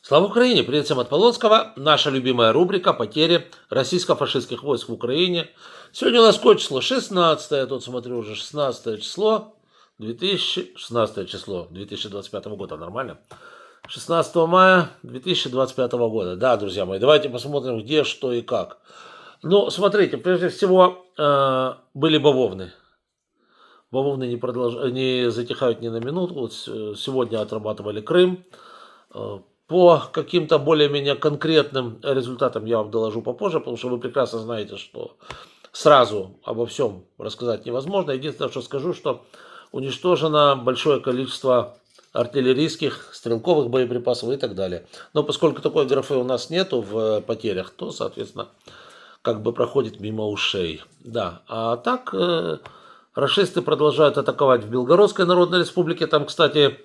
Слава Украине! Привет всем от Полонского. Наша любимая рубрика «Потери российско-фашистских войск в Украине». Сегодня у нас какое число? 16, я тут смотрю уже 16 число 16 число 2025 года. Нормально? 16 мая 2025 года. Да, друзья мои, давайте посмотрим, где, что и как. Ну, смотрите, прежде всего, были бавовны. Бавовны не затихают ни на минуту. Вот сегодня отрабатывали Крым. По каким-то более-менее конкретным результатам я вам доложу попозже, потому что вы прекрасно знаете, что сразу обо всем рассказать невозможно. Единственное, что скажу, что уничтожено большое количество артиллерийских, стрелковых боеприпасов и так далее. Но поскольку такой графы у нас нету в потерях, то, соответственно, как бы проходит мимо ушей. Да, а так рашисты продолжают атаковать в Белгородской Народной Республике. Там, кстати,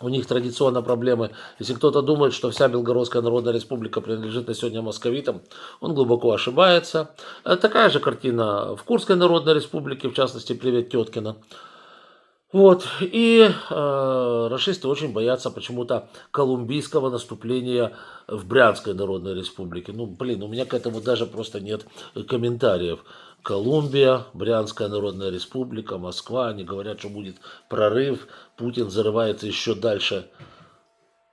у них традиционно проблемы. Если кто-то думает, что вся Белгородская Народная Республика принадлежит на сегодня московитам, он глубоко ошибается. Такая же картина в Курской Народной Республике, в частности, привет Теткина. Вот. И рашисты очень боятся почему-то колумбийского наступления в Брянской Народной Республике. Ну, блин, у меня к этому даже просто нет комментариев. Колумбия, Брянская Народная Республика, Москва. Они говорят, что будет прорыв. Путин зарывается еще дальше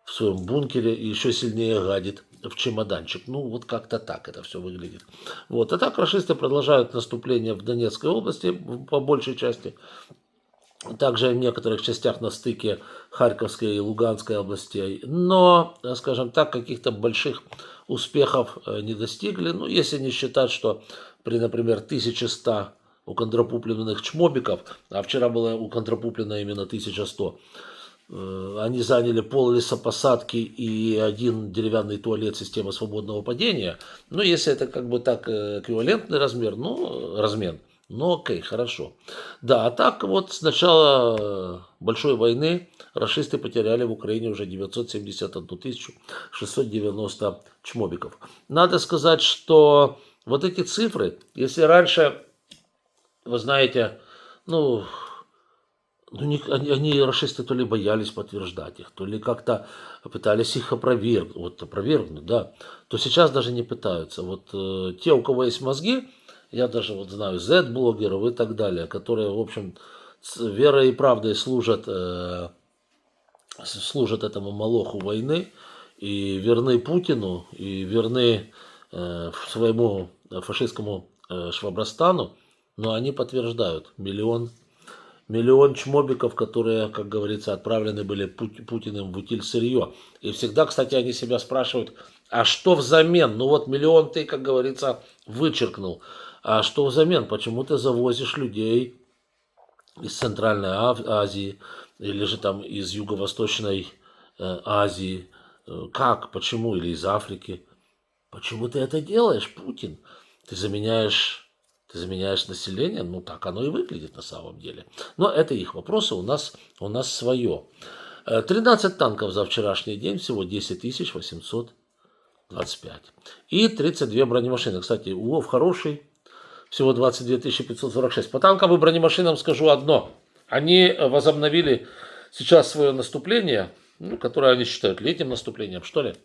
в своем бункере и еще сильнее гадит в чемоданчик. Ну, вот как-то так это все выглядит. Вот. А так рашисты продолжают наступление в Донецкой области по большей части. Также в некоторых частях на стыке Харьковской и Луганской областей. Но, скажем так, каких-то больших успехов не достигли. Ну, если не считать, что при, например, 1100 уконтропупленных чмобиков, а вчера было уконтропуплено именно 1100, они заняли пол лесопосадки и один деревянный туалет системы свободного падения. Ну, если это как бы так эквивалентный размер, ну, размен. Ну, окей, хорошо. Да, а так вот с начала большой войны рашисты потеряли в Украине уже 971 690 чмобиков. Надо сказать, что вот эти цифры, если раньше, вы знаете, они рашисты то ли боялись подтверждать их, то ли как-то пытались их опровергнуть, да, то сейчас даже не пытаются. Вот те, у кого есть мозги, я даже вот знаю Z-блогеров и так далее, которые, в общем, с верой и правдой служат этому молоху войны и верны Путину, и верны своему фашистскому Швабрастану, но они подтверждают миллион чмобиков, которые, как говорится, отправлены были Путиным в утиль сырье. И всегда, кстати, они себя спрашивают, а что взамен? Ну вот миллион ты, как говорится, вычеркнул. А что взамен? Почему ты завозишь людей из Центральной Азии или же там из Юго-Восточной Азии? Как? Почему? Или из Африки? Почему ты это делаешь, Путин? Ты заменяешь население, ну так оно и выглядит на самом деле. Но это их вопросы, у нас свое. 13 танков за вчерашний день, всего 10 825. И 32 бронемашины. Кстати, улов хороший, всего 22 546. По танкам и бронемашинам скажу одно. Они возобновили сейчас свое наступление, которое они считают летним наступлением, что ли.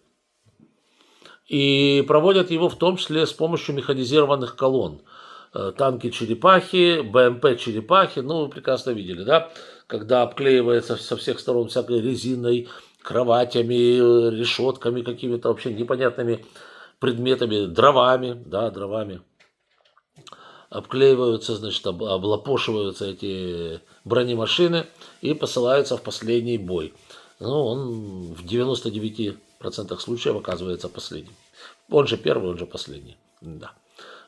И проводят его в том числе с помощью механизированных колонн. Танки «Черепахи», БМП «Черепахи», ну, вы прекрасно видели, да, когда обклеивается со всех сторон всякой резиной, кроватями, решетками, какими-то вообще непонятными предметами, дровами, обклеиваются, значит, облапошиваются эти бронемашины и посылаются в последний бой. Ну, он в 99% случаев оказывается последним. Он же первый, он же последний, да.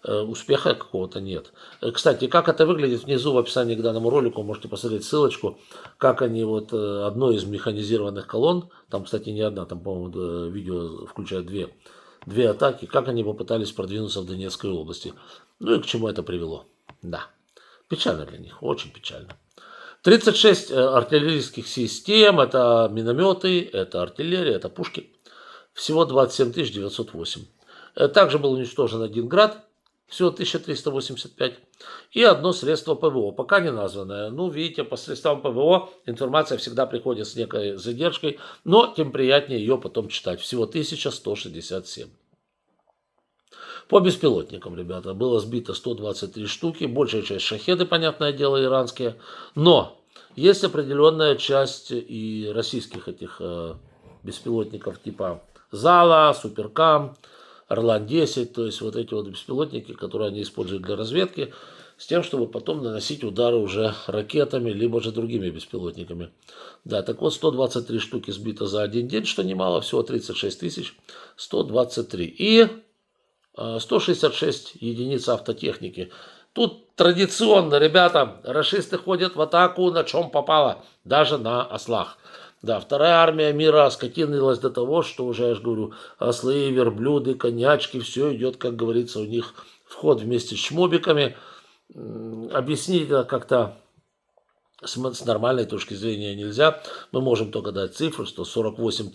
Успеха какого-то нет. Кстати, как это выглядит, внизу в описании к данному ролику можете посмотреть ссылочку, как они вот одной из механизированных колонн, там, кстати, не одна, там, по-моему, видео включает две атаки, как они попытались продвинуться в Донецкой области. Ну и к чему это привело. Да, печально для них, очень печально. 36 артиллерийских систем, это минометы, это артиллерия, это пушки. Всего 27 908. Также был уничтожен один град. всего 1385, и одно средство ПВО, пока не названное. Ну, видите, по средствам ПВО информация всегда приходит с некой задержкой, но тем приятнее ее потом читать. Всего 1167. По беспилотникам, ребята, было сбито 123 штуки, большая часть шахеды, понятное дело, иранские, но есть определенная часть и российских этих беспилотников типа Зала, Суперкам, Орлан-10, то есть вот эти вот беспилотники, которые они используют для разведки, с тем, чтобы потом наносить удары уже ракетами, либо же другими беспилотниками. Да, так вот 123 штуки сбито за один день, что немало, всего 36 123. И 166 единиц автотехники. Тут традиционно, ребята, рашисты ходят в атаку на чем попало, даже на ослах. Да, вторая армия мира скотинилась до того, что уже, я же говорю, ослы, верблюды, конячки, все идет, как говорится, у них вход вместе с чмобиками. Объяснить это как-то с нормальной точки зрения нельзя. Мы можем только дать цифру, что 48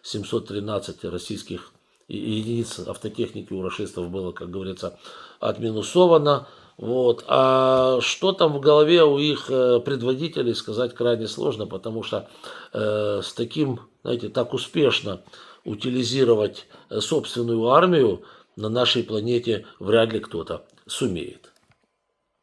713 российских единиц автотехники у рашистов было, как говорится, отминусовано. Вот. А что там в голове у их предводителей, сказать крайне сложно, потому что с таким, знаете, так успешно утилизировать собственную армию на нашей планете вряд ли кто-то сумеет.